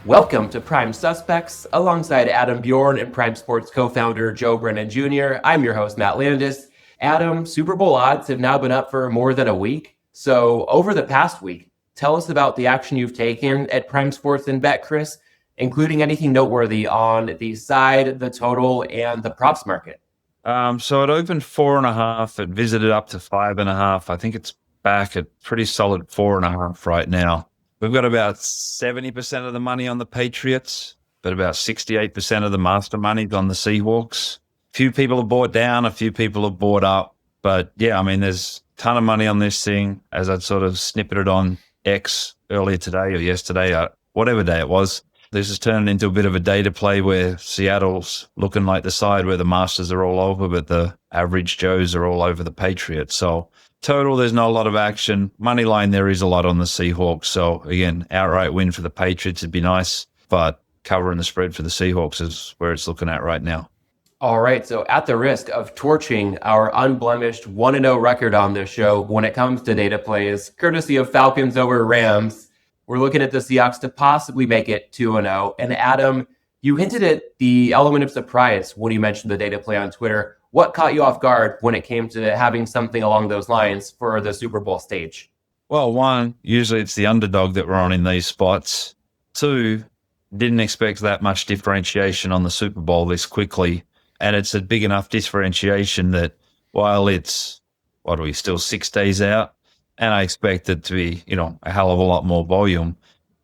Welcome to Prime Suspects, alongside Adam Bjorn and Prime Sports co-founder Joe Brennan Jr. I'm your host, Matt Landis. Adam, Super Bowl odds have now been up for more than a week. So over the past week, tell us about the action you've taken at Prime Sports and BetCris, including anything noteworthy on the side, the total, and the props market. So it opened 4.5. It visited up to 5.5. I think it's back at pretty solid 4.5 right now. We've got about 70% of the money on the Patriots, but about 68% of the master money's on the Seahawks. A few people have bought down, a few people have bought up. But yeah, I mean, there's a ton of money on this thing. As I'd sort of snippeted on X earlier today or yesterday, whatever day it was. This has turned into a bit of a data play where Seattle's looking like the side where the Masters are all over, but the average Joes are all over the Patriots. So total, there's not a lot of action. Money line, there is a lot on the Seahawks. So again, outright win for the Patriots would be nice, but covering the spread for the Seahawks is where it's looking at right now. All right, so at the risk of torching our unblemished 1-0 record on this show when it comes to data plays, courtesy of Falcons over Rams, we're looking at the Seahawks to possibly make it 2-0. And Adam, you hinted at the element of surprise when you mentioned the data play on Twitter. What caught you off guard when it came to having something along those lines for the Super Bowl stage? Well, one, usually it's the underdog that we're on in these spots. Two, didn't expect that much differentiation on the Super Bowl this quickly. And it's a big enough differentiation that while it's, still 6 days out, and I expect it to be, a hell of a lot more volume,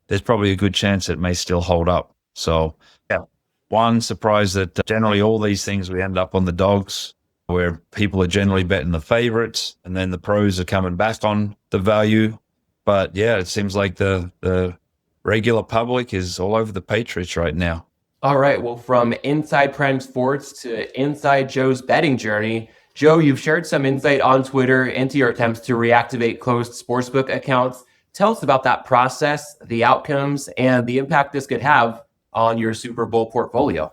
there's probably a good chance it may still hold up. So, yeah, one, surprised that generally all these things we end up on the dogs, where people are generally betting the favorites, and then the pros are coming back on the value. But yeah, it seems like the regular public is all over the Patriots right now. All right, well, from inside Prime Sports to inside Joe's betting journey, Joe, you've shared some insight on Twitter into your attempts to reactivate closed sportsbook accounts. Tell us about that process, the outcomes, and the impact this could have on your Super Bowl portfolio.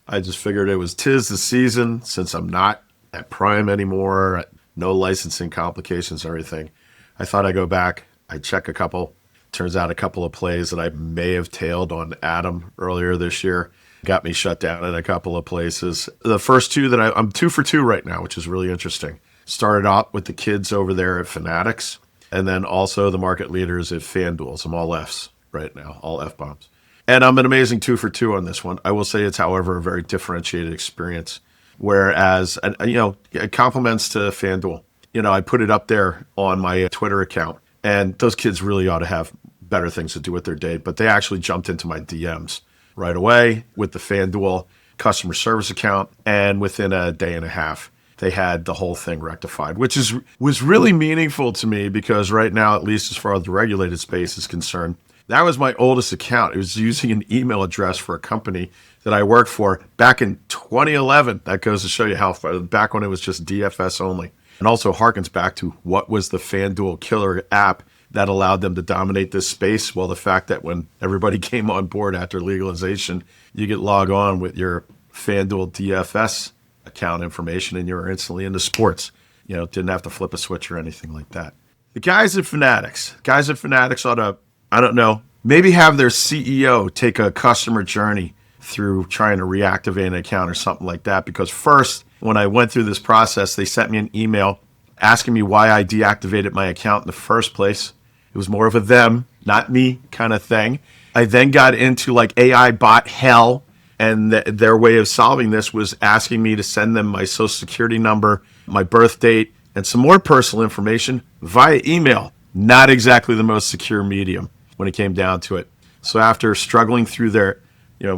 I just figured it was 'tis the season since I'm not at Prime anymore, no licensing complications or everything. I thought I'd go back, I'd check a couple. Turns out a couple of plays that I may have tailed on Adam earlier this year got me shut down in a couple of places. The first two that I'm 2 for 2 right now, which is really interesting. Started out with the kids over there at Fanatics, and then also the market leaders at FanDuel. So I'm all Fs right now, all F-bombs. And I'm an amazing 2 for 2 on this one. I will say it's, however, a very differentiated experience. Whereas, it compliments to FanDuel. I put it up there on my Twitter account, and those kids really ought to have better things to do with their day. But they actually jumped into my DMs right away with the FanDuel customer service account, and within a day and a half, they had the whole thing rectified, which was really meaningful to me because right now, at least as far as the regulated space is concerned, that was my oldest account. It was using an email address for a company that I worked for back in 2011. That goes to show you how far back when it was just DFS only. And also harkens back to what was the FanDuel killer app that allowed them to dominate this space. Well, the fact that when everybody came on board after legalization, you could log on with your FanDuel DFS account information and you're instantly into sports. Didn't have to flip a switch or anything like that. The guys at Fanatics ought to, I don't know, maybe have their CEO take a customer journey through trying to reactivate an account or something like that. Because first, when I went through this process, they sent me an email asking me why I deactivated my account in the first place. It was more of a them, not me kind of thing. I then got into like AI bot hell, and their way of solving this was asking me to send them my social security number, my birth date, and some more personal information via email. Not exactly the most secure medium when it came down to it. So after struggling through their,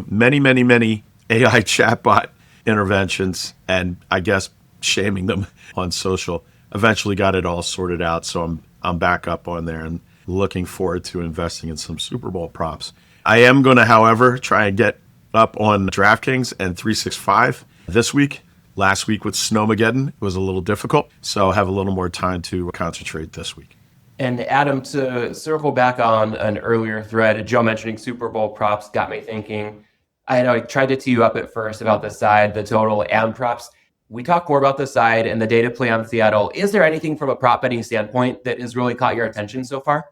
many, many, many AI chatbot interventions, and I guess shaming them on social, eventually got it all sorted out. So I'm back up on there and looking forward to investing in some Super Bowl props. I am going to, however, try and get up on DraftKings and 365 this week. Last week with Snowmageddon, it was a little difficult, so I have a little more time to concentrate this week. And Adam, to circle back on an earlier thread, Joe mentioning Super Bowl props got me thinking. I tried to tee you up at first about the side, the total, and props. We talk more about the side and the data play on Seattle. Is there anything from a prop betting standpoint that has really caught your attention so far?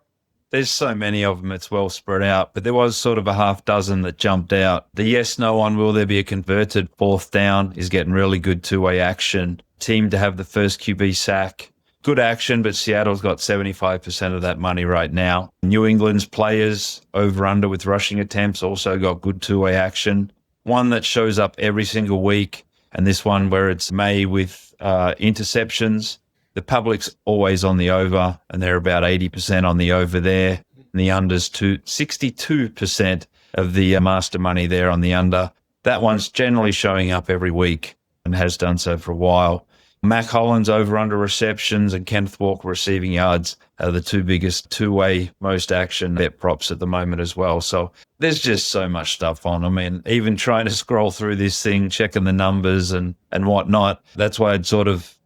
There's so many of them, it's well spread out, but there was sort of a half dozen that jumped out. The yes, no one, will there be a converted fourth down, is getting really good two-way action. Team to have the first QB sack. Good action, but Seattle's got 75% of that money right now. New England's players over under with rushing attempts also got good two-way action. One that shows up every single week, and this one where it's May with interceptions. The public's always on the over, and they're about 80% on the over there. And the under's 62% of the master money there on the under. That one's generally showing up every week and has done so for a while. Mac Hollins over under receptions and Kenneth Walker receiving yards are the two biggest two-way most action bet props at the moment as well. So there's just so much stuff on. I mean, even trying to scroll through this thing, checking the numbers and whatnot, that's why I'd sort of,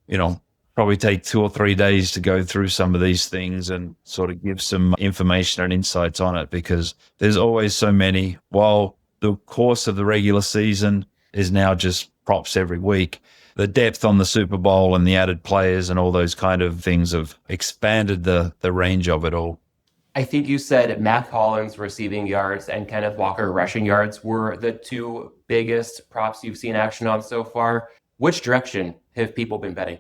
probably take 2 or 3 days to go through some of these things and sort of give some information and insights on it, because there's always so many. While the course of the regular season is now just props every week, the depth on the Super Bowl and the added players and all those kind of things have expanded the range of it all. I think you said Mac Hollins receiving yards and Kenneth Walker rushing yards were the two biggest props you've seen action on so far. Which direction have people been betting?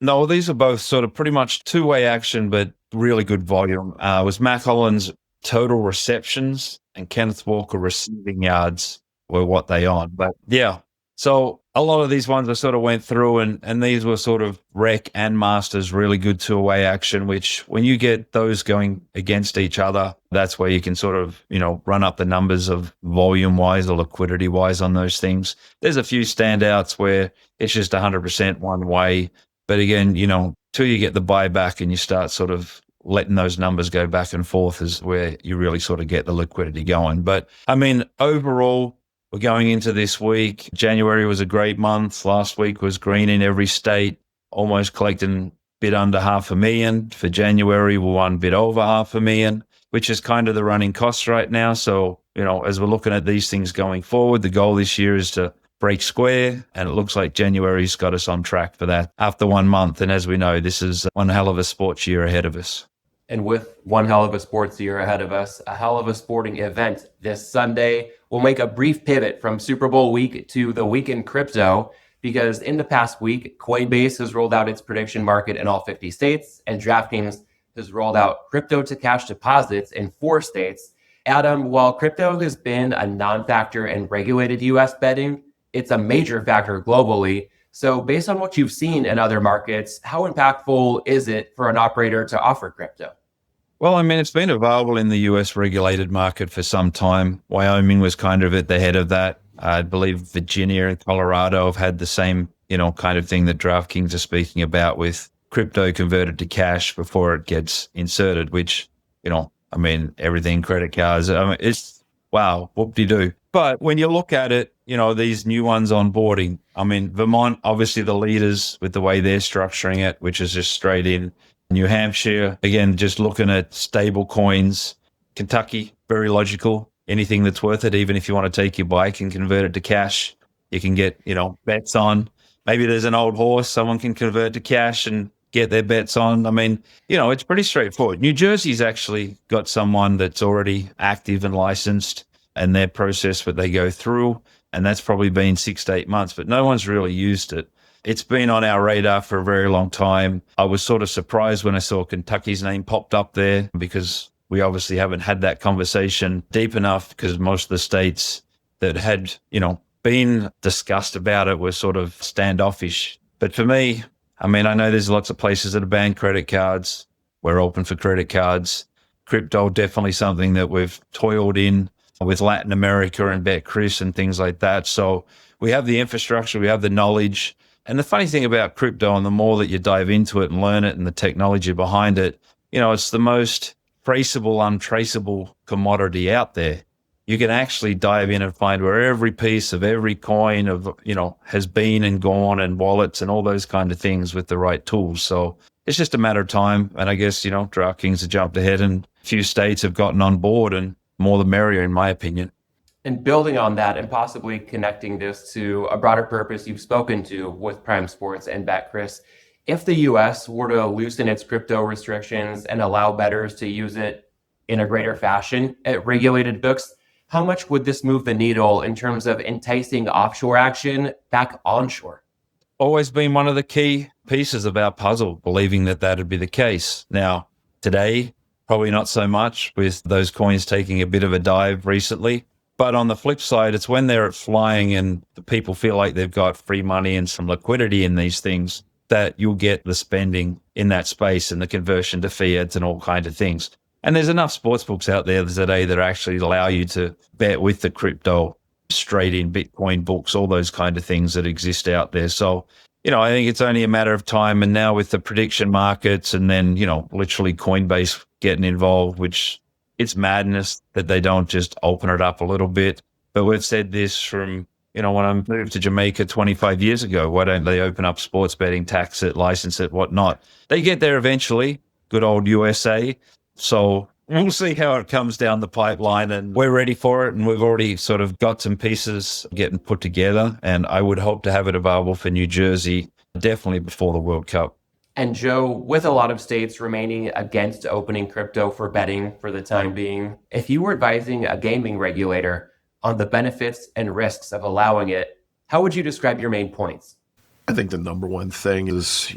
No, these are both sort of pretty much two-way action, but really good volume. It was Mac Hollins' total receptions and Kenneth Walker receiving yards were what they on. But yeah, so a lot of these ones I sort of went through, and these were sort of rec and masters, really good two-way action, which when you get those going against each other, that's where you can sort of, run up the numbers of volume-wise or liquidity-wise on those things. There's a few standouts where it's just 100% one way. But again, till you get the buyback and you start sort of letting those numbers go back and forth is where you really sort of get the liquidity going. But I mean, overall, we're going into this week. January was a great month. Last week was green in every state, almost collecting a bit under $500,000. For January, we won a bit over $500,000, which is kind of the running cost right now. So, as we're looking at these things going forward, the goal this year is to break square, and it looks like January's got us on track for that after 1 month. And as we know, this is one hell of a sports year ahead of us. And with one hell of a sports year ahead of us, a hell of a sporting event this Sunday, we'll make a brief pivot from Super Bowl week to the week in crypto, because in the past week, Coinbase has rolled out its prediction market in all 50 states, and DraftKings has rolled out crypto to cash deposits in 4 states. Adam, while crypto has been a non-factor in regulated U.S. betting, it's a major factor globally. So based on what you've seen in other markets, how impactful is it for an operator to offer crypto? Well, I mean, it's been available in the US regulated market for some time. Wyoming was kind of at the head of that. I believe Virginia and Colorado have had the same, kind of thing that DraftKings are speaking about, with crypto converted to cash before it gets inserted, which, everything, credit cards, it's wow, whoop-de-doo. But when you look at it, these new ones onboarding, Vermont, obviously the leaders with the way they're structuring it, which is just straight in. New Hampshire, again, just looking at stable coins. Kentucky, very logical. Anything that's worth it, even if you want to take your bike and convert it to cash, you can get, bets on. Maybe there's an old horse, someone can convert to cash and get their bets on. It's pretty straightforward. New Jersey's actually got someone that's already active and licensed, and their process what they go through, and that's probably been 6 to 8 months, but no one's really used it. It's been on our radar for a very long time. I was sort of surprised when I saw Kentucky's name popped up there, because we obviously haven't had that conversation deep enough, because most of the states that had, been discussed about it were sort of standoffish. But for me, I know there's lots of places that have banned credit cards. We're open for credit cards. Crypto, definitely something that we've toiled in with Latin America and BetCris and things like that. So we have the infrastructure, we have the knowledge. And the funny thing about crypto, and the more that you dive into it and learn it and the technology behind it, it's the most traceable, untraceable commodity out there. You can actually dive in and find where every piece of every coin has been and gone, and wallets and all those kind of things with the right tools. So it's just a matter of time. And I guess, DraftKings have jumped ahead, and a few states have gotten on board, and more the merrier, in my opinion. And building on that, and possibly connecting this to a broader purpose you've spoken to with Prime Sports and BetCris, if the US were to loosen its crypto restrictions and allow bettors to use it in a greater fashion at regulated books. How much would this move the needle in terms of enticing offshore action back onshore? Always been one of the key pieces of our puzzle, believing that that'd be the case. Now, today, probably not so much with those coins taking a bit of a dive recently. But on the flip side, it's when they're flying and the people feel like they've got free money and some liquidity in these things that you'll get the spending in that space and the conversion to fiat and all kinds of things. And there's enough sports books out there today that actually allow you to bet with the crypto straight in Bitcoin books, all those kind of things that exist out there. So, I think it's only a matter of time. And now with the prediction markets and then, literally Coinbase getting involved, which it's madness that they don't just open it up a little bit. But we've said this from, when I moved to Jamaica 25 years ago, why don't they open up sports betting, tax it, license it, whatnot? They get there eventually, good old USA. So we'll see how it comes down the pipeline, and we're ready for it. And we've already sort of got some pieces getting put together. And I would hope to have it available for New Jersey definitely before the World Cup. And Joe, with a lot of states remaining against opening crypto for betting for the time being, if you were advising a gaming regulator on the benefits and risks of allowing it, how would you describe your main points? I think the number one thing is,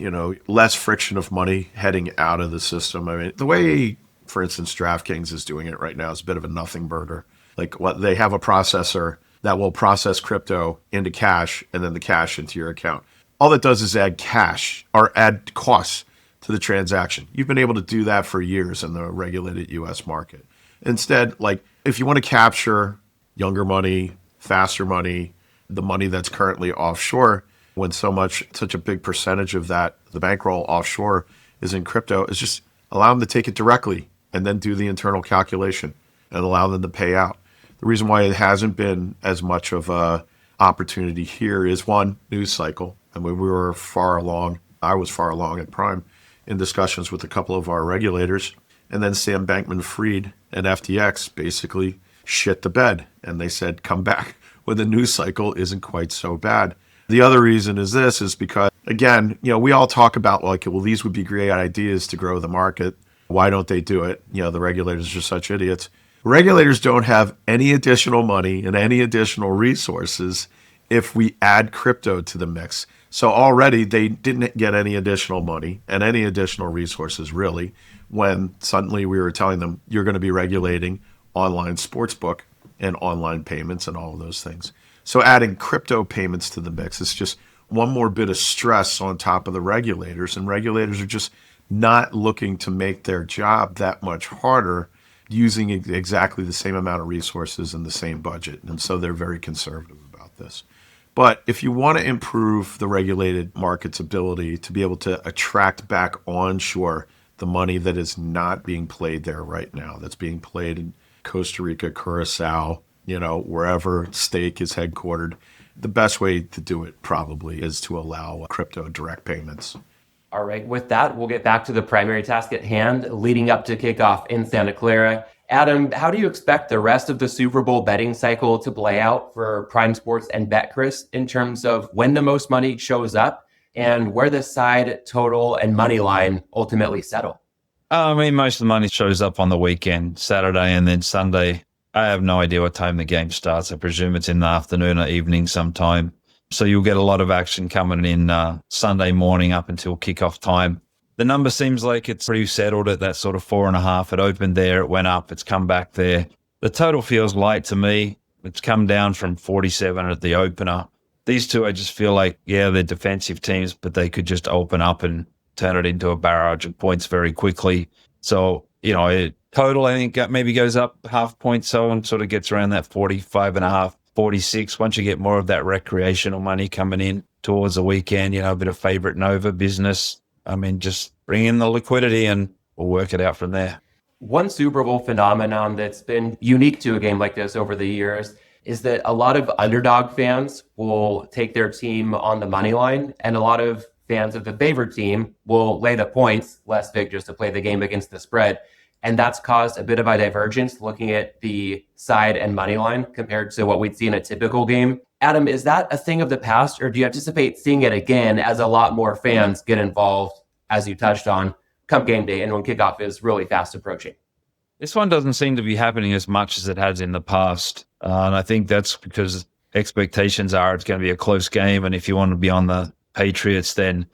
less friction of money heading out of the system. I mean, the way, for instance, DraftKings is doing it right now is a bit of a nothing burger. Like what they have a processor that will process crypto into cash and then the cash into your account. All that does is add cash or add costs to the transaction. You've been able to do that for years in the regulated US market. Instead, like if you want to capture younger money, faster money, the money that's currently offshore, when such a big percentage of that, the bankroll offshore is in crypto, is just allow them to take it directly and then do the internal calculation and allow them to pay out. The reason why it hasn't been as much of a opportunity here is one, news cycle. I mean, I was far along at Prime in discussions with a couple of our regulators. And then Sam Bankman-Fried and FTX basically shit the bed. And they said, come back when the news cycle isn't quite so bad. The other reason is because, again, we all talk about like, well, these would be great ideas to grow the market. Why don't they do it? The regulators are such idiots. Regulators don't have any additional money and any additional resources if we add crypto to the mix. So already they didn't get any additional money and any additional resources really when suddenly we were telling them you're going to be regulating online sportsbook and online payments and all of those things. So adding crypto payments to the mix is just one more bit of stress on top of the regulators, and regulators are just not looking to make their job that much harder using exactly the same amount of resources and the same budget. And so they're very conservative about this. But if you want to improve the regulated market's ability to be able to attract back onshore the money that is not being played there right now, that's being played in Costa Rica, Curacao, wherever stake is headquartered, the best way to do it probably is to allow crypto direct payments. All right, with that, we'll get back to the primary task at hand, leading up to kickoff in Santa Clara. Adam, how do you expect the rest of the Super Bowl betting cycle to play out for Prime Sports and BetCris in terms of when the most money shows up and where the side, total, and money line ultimately settle? Most of the money shows up on the weekend, Saturday and then Sunday. I have no idea what time the game starts. I presume it's in the afternoon or evening sometime. So you'll get a lot of action coming in Sunday morning up until kickoff time. The number seems like it's pretty settled at that sort of 4.5. It opened there, it went up, it's come back there. The total feels light to me. It's come down from 47 at the opener. These two, I just feel like, they're defensive teams, but they could just open up and turn it into a barrage of points very quickly. So, total, I think maybe goes up half point so and sort of gets around that 45.5, 46. Once you get more of that recreational money coming in towards the weekend, a bit of favorite Nova business. Just bring in the liquidity and we'll work it out from there. One Super Bowl phenomenon that's been unique to a game like this over the years is that a lot of underdog fans will take their team on the money line, and a lot of fans of the favorite team will lay the points, less big just to play the game against the spread. And that's caused a bit of a divergence looking at the side and money line compared to what we'd see in a typical game. Adam, is that a thing of the past, or do you anticipate seeing it again as a lot more fans get involved, as you touched on, come game day and when kickoff is really fast approaching? This one doesn't seem to be happening as much as it has in the past. And I think that's because expectations are it's going to be a close game. And if you want to be on the Patriots, then,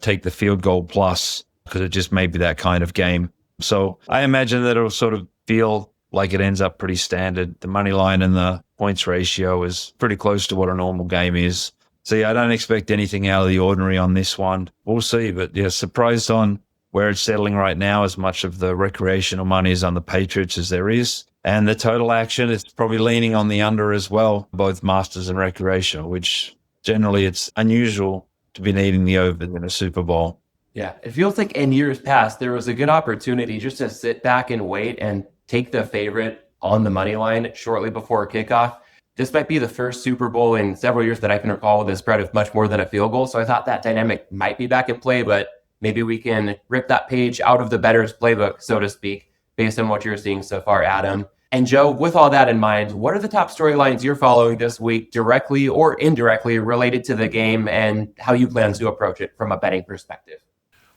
take the field goal plus, because it just may be that kind of game. So I imagine that it'll sort of feel like it ends up pretty standard. The money line and the points ratio is pretty close to what a normal game is. So yeah, I don't expect anything out of the ordinary on this one. We'll see. But yeah, surprised on where it's settling right now. As much of the recreational money is on the Patriots as there is. And the total action is probably leaning on the under as well, both Masters and recreational, which generally it's unusual to be needing the over in a Super Bowl. Yeah, it feels like in years past, there was a good opportunity just to sit back and wait and take the favorite on the money line shortly before kickoff. This might be the first Super Bowl in several years that I can recall with a spread of much more than a field goal. So I thought that dynamic might be back in play, but maybe we can rip that page out of the bettor's playbook, so to speak, based on what you're seeing so far, Adam. And Joe, with all that in mind, what are the top storylines you're following this week, directly or indirectly related to the game, and how you plan to approach it from a betting perspective?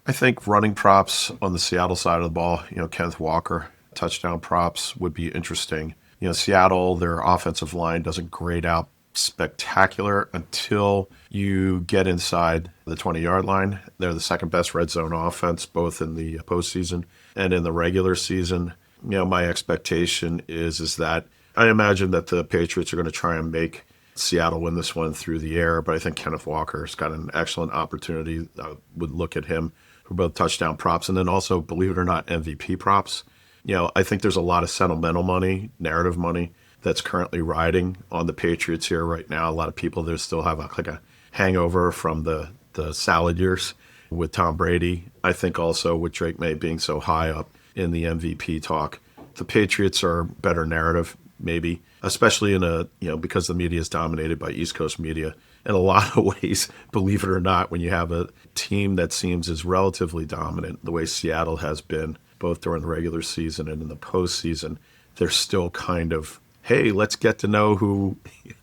I think running props on the Seattle side of the ball, Kenneth Walker, touchdown props would be interesting. Seattle, their offensive line doesn't grade out spectacular until you get inside the 20-yard line. They're the second best red zone offense, both in the postseason and in the regular season. My expectation is that I imagine that the Patriots are going to try and make Seattle win this one through the air, but I think Kenneth Walker's got an excellent opportunity. I would look at him for both touchdown props and then also, believe it or not, MVP props. I think there's a lot of sentimental money, narrative money that's currently riding on the Patriots here right now. A lot of people there still have a hangover from the salad years with Tom Brady. I think also with Drake May being so high up in the MVP talk, the Patriots are better narrative, maybe, especially because the media is dominated by East Coast media in a lot of ways, believe it or not, when you have a team that seems as relatively dominant the way Seattle has been, both during the regular season and in the postseason. They're still kind of, hey, let's get to know who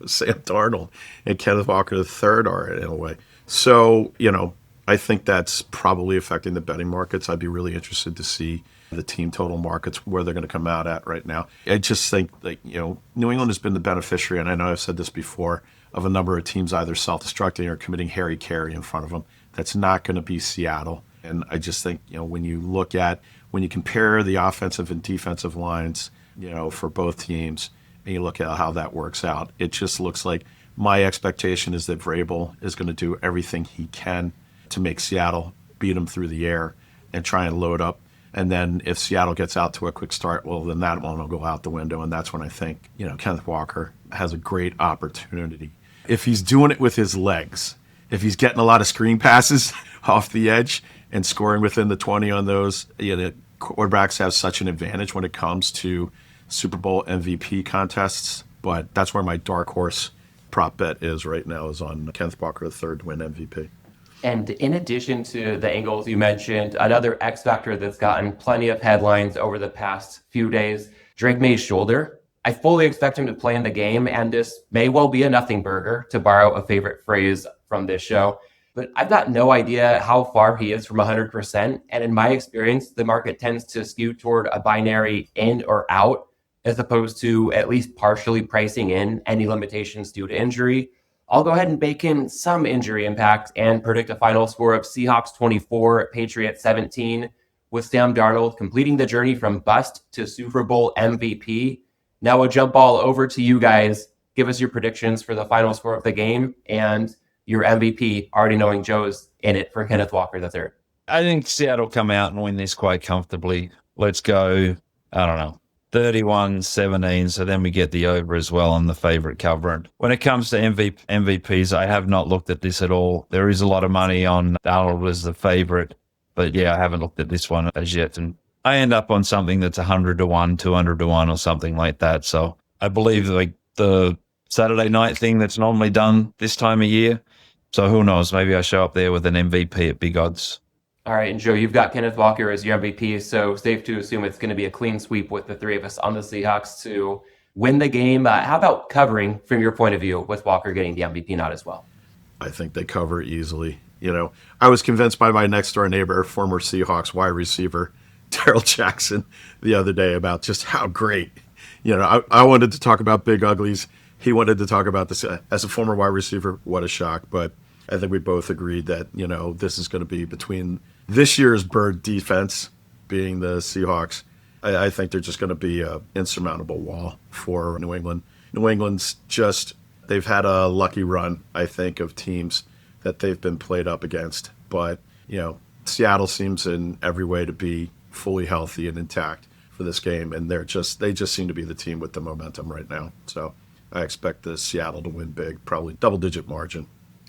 Sam Darnold and Kenneth Walker III are in a way. So, I think that's probably affecting the betting markets. I'd be really interested to see the team total markets, where they're going to come out at right now. I just think that, New England has been the beneficiary, and I know I've said this before, of a number of teams either self-destructing or committing Harry Carey in front of them. That's not going to be Seattle. And I just think, when you compare the offensive and defensive lines, for both teams, and you look at how that works out, it just looks like my expectation is that Vrabel is going to do everything he can to make Seattle beat him through the air and try and load up. And then if Seattle gets out to a quick start, well, then that one will go out the window. And that's when I think, Kenneth Walker has a great opportunity. If he's doing it with his legs, if he's getting a lot of screen passes off the edge and scoring within the 20 on those, the quarterbacks have such an advantage when it comes to Super Bowl MVP contests. But that's where my dark horse prop bet is right now, is on Kenneth Walker III to win MVP. And in addition to the angles you mentioned, another X factor that's gotten plenty of headlines over the past few days, Drake May's shoulder. I fully expect him to play in the game, and this may well be a nothing burger, to borrow a favorite phrase from this show. But I've got no idea how far he is from 100%. And in my experience, the market tends to skew toward a binary in or out, as opposed to at least partially pricing in any limitations due to injury. I'll go ahead and bake in some injury impact and predict a final score of Seahawks 24, Patriots 17, with Sam Darnold completing the journey from bust to Super Bowl MVP. Now a jump ball over to you guys. Give us your predictions for the final score of the game and your MVP, already knowing Joe's in it for Kenneth Walker III. I think Seattle come out and win this quite comfortably. Let's go, 31-17, so then we get the over as well on the favorite cover. And when it comes to MVPs, I have not looked at this at all. There is a lot of money on Darnold as the favorite, but yeah, I haven't looked at this one as yet. And I end up on something that's 100 to 1, 200 to 1 or something like that. So I believe the Saturday night thing that's normally done this time of year. So who knows? Maybe I show up there with an MVP at big odds. All right, and Joe, you've got Kenneth Walker as your MVP, so safe to assume it's going to be a clean sweep with the three of us on the Seahawks to win the game. How about covering from your point of view with Walker getting the MVP nod as well? I think they cover easily. I was convinced by my next door neighbor, former Seahawks wide receiver, Daryl Jackson the other day about just how great, I wanted to talk about big uglies. He wanted to talk about this as a former wide receiver. What a shock. But I think we both agreed that, this is going to be between this year's bird defense being the Seahawks. I think they're just going to be an insurmountable wall for New England. New England's they've had a lucky run, I think, of teams that they've been played up against. But, Seattle seems in every way to be fully healthy and intact for this game. And they just seem to be the team with the momentum right now. So I expect the Seattle to win big, probably double-digit margin.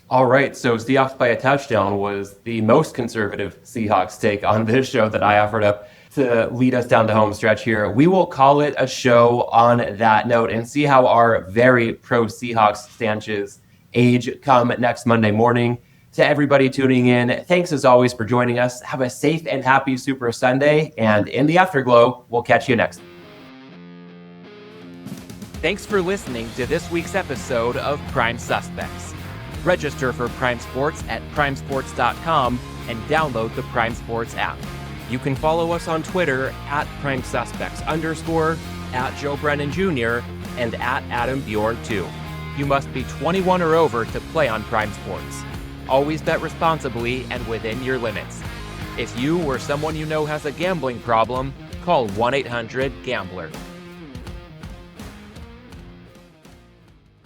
All right, so Seahawks by a touchdown was the most conservative Seahawks take on this show that I offered up to lead us down the home stretch here. We will call it a show on that note and see how our very pro-Seahawks stanches age come next Monday morning. To everybody tuning in, thanks as always for joining us. Have a safe and happy Super Sunday, and in the afterglow, we'll catch you next. Thanks for listening to this week's episode of Prime Suspects. Register for Prime Sports at primesports.com and download the Prime Sports app. You can follow us on Twitter at PrimeSuspects_, at Joe Brennan Jr., and at Adam Bjorn 2. You must be 21 or over to play on Prime Sports. Always bet responsibly and within your limits. If you or someone you know has a gambling problem, call 1-800-GAMBLER.